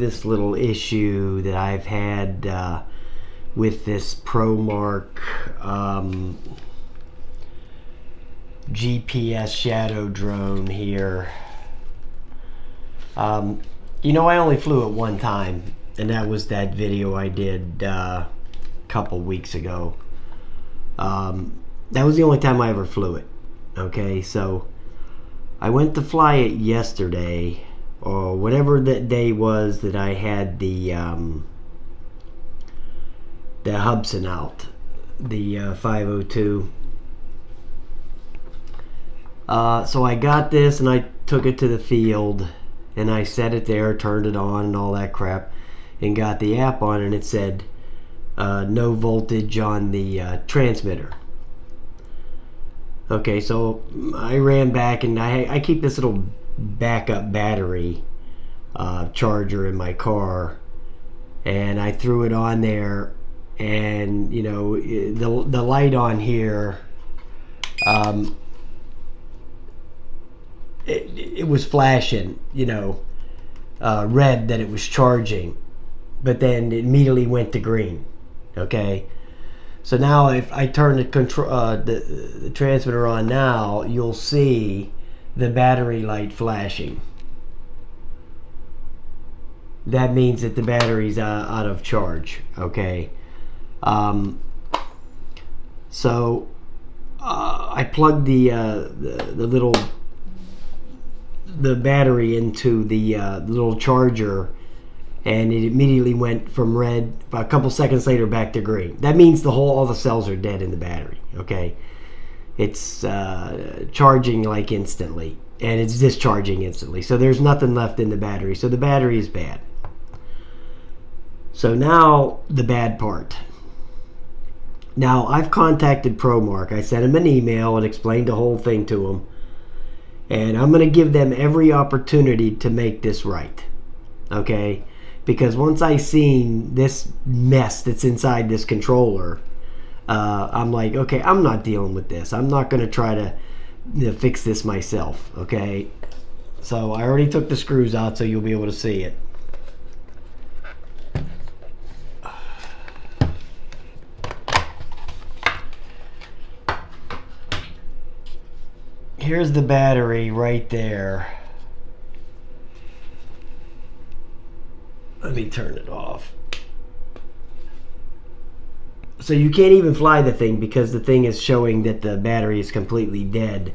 this little issue that I've had with this ProMark GPS shadow drone here. You know, I only flew it one time, and that was that video I did a couple weeks ago. That was the only time I ever flew it. Okay, so I went to fly it yesterday, or whatever that day was that I had the Hubsan out, the 502. So I got this and I took it to the field and I set it there, turned it on and all that crap, and got the app on, and it said no voltage on the transmitter. Okay, so I ran back, and I keep this little backup battery charger in my car, and I threw it on there, and you know, the light on here, it was flashing, you know, red that it was charging, but then it immediately went to green. Okay, so now if I turn the transmitter on now, you'll see the battery light flashing. That means that the battery's out of charge. Okay, so I plugged the battery into the little charger, and it immediately went from red, a couple seconds later, back to green. That means all the cells are dead in the battery. Okay, it's charging like instantly, and it's discharging instantly, so there's nothing left in the battery, so the battery is bad. So now the bad part. Now I've contacted ProMark. I sent him an email and explained the whole thing to him, and I'm going to give them every opportunity to make this right. Okay, because once I seen this mess that's inside this controller, I'm like, okay, I'm not dealing with this. I'm not going to try to fix this myself. Okay, so I already took the screws out, so you'll be able to see it. Here's the battery right there. Let me turn it off. So you can't even fly the thing because the thing is showing that the battery is completely dead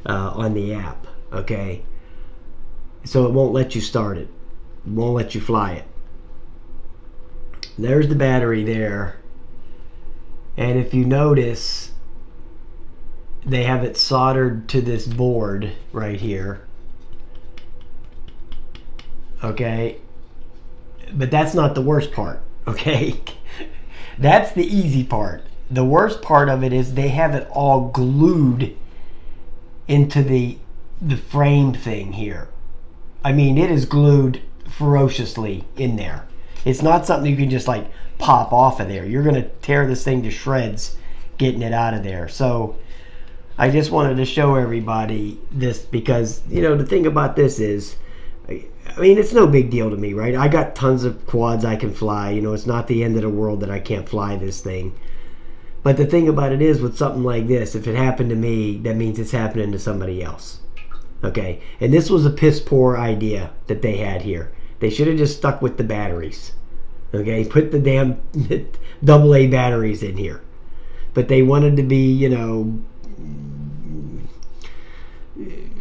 on the app. Okay, so it won't let you start it. It won't let you fly it. There's the battery there, and if you notice, they have it soldered to this board right here. Okay, but that's not the worst part. Okay, that's the easy part. The worst part of it is they have it all glued into the frame thing here. I mean, it is glued ferociously in there. It's not something you can just like pop off of there. You're gonna tear this thing to shreds getting it out of there. So I just wanted to show everybody this because, you know, the thing about this is, I mean, it's no big deal to me, right? I got tons of quads I can fly. You know, it's not the end of the world that I can't fly this thing. But the thing about it is, with something like this, if it happened to me, that means it's happening to somebody else. Okay? And this was a piss poor idea that they had here. They should have just stuck with the batteries. Okay? Put the damn AA batteries in here. But they wanted to be, you know,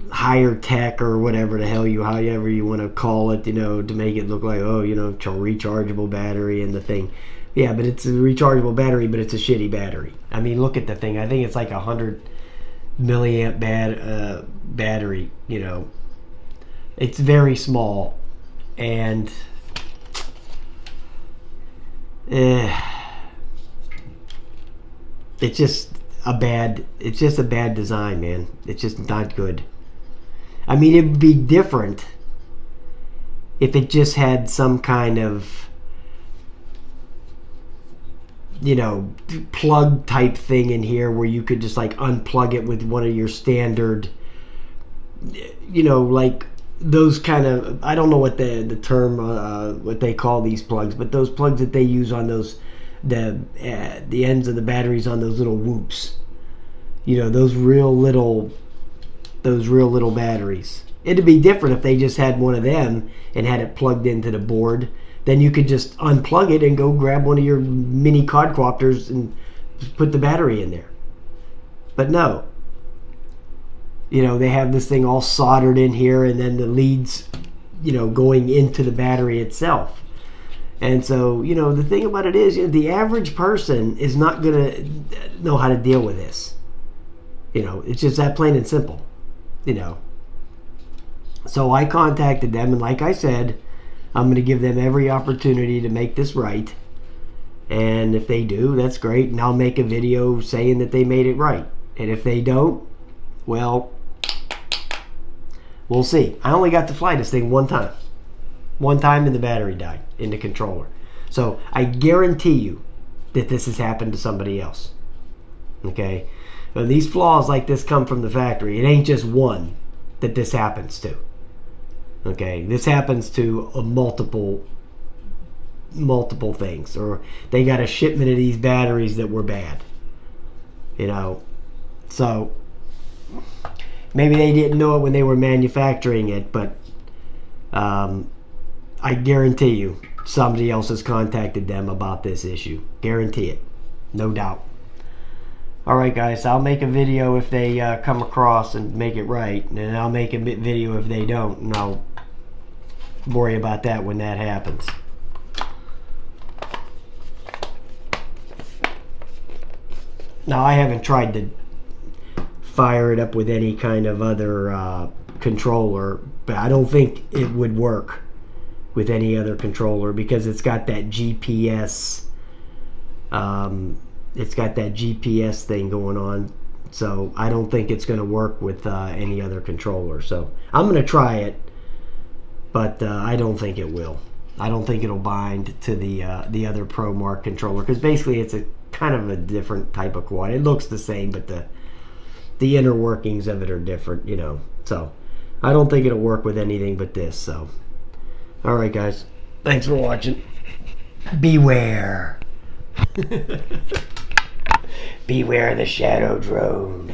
higher tech or whatever the hell however you want to call it, you know, to make it look like, oh, you know, rechargeable battery and the thing. Yeah, but it's a rechargeable battery, but it's a shitty battery. I mean, look at the thing. I think it's like 100 milliamp battery, you know. It's very small, and it's just a bad design, man. It's just not good. I mean, it'd be different if it just had some kind of, you know, plug type thing in here where you could just like unplug it with one of your standard, you know, like those kind of, I don't know what the term what they call these plugs, but those plugs that they use on those the ends of the batteries on those little whoops, you know, those real little batteries. It'd be different if they just had one of them and had it plugged into the board. Then you could just unplug it and go grab one of your mini quadcopters and put the battery in there. But no, you know, they have this thing all soldered in here, and then the leads, you know, going into the battery itself. And so, you know, the thing about it is, you know, the average person is not going to know how to deal with this. You know, it's just that plain and simple, you know. So I contacted them, and like I said, I'm going to give them every opportunity to make this right. And if they do, that's great. And I'll make a video saying that they made it right. And if they don't, well, we'll see. I only got to fly this thing one time. One time, and the battery died in the controller. So I guarantee you that this has happened to somebody else. Okay? When these flaws like this come from the factory, it ain't just one that this happens to. Okay? This happens to multiple things. Or they got a shipment of these batteries that were bad. You know? So maybe they didn't know it when they were manufacturing it, but I guarantee you somebody else has contacted them about this issue. Guarantee it. No doubt. Alright guys, I'll make a video if they come across and make it right, and I'll make a video if they don't, and I'll worry about that when that happens. Now I haven't tried to fire it up with any kind of other controller, but I don't think it would work with any other controller because it's got that GPS thing going on, so I don't think it's going to work with any other controller. So I'm going to try it, but I don't think it will. I don't think it'll bind to the other ProMark controller, because basically it's a kind of a different type of quad. It looks the same, but the inner workings of it are different, you know. So I don't think it'll work with anything but this. So alright guys, thanks for watching. Beware. Beware the shadow drone.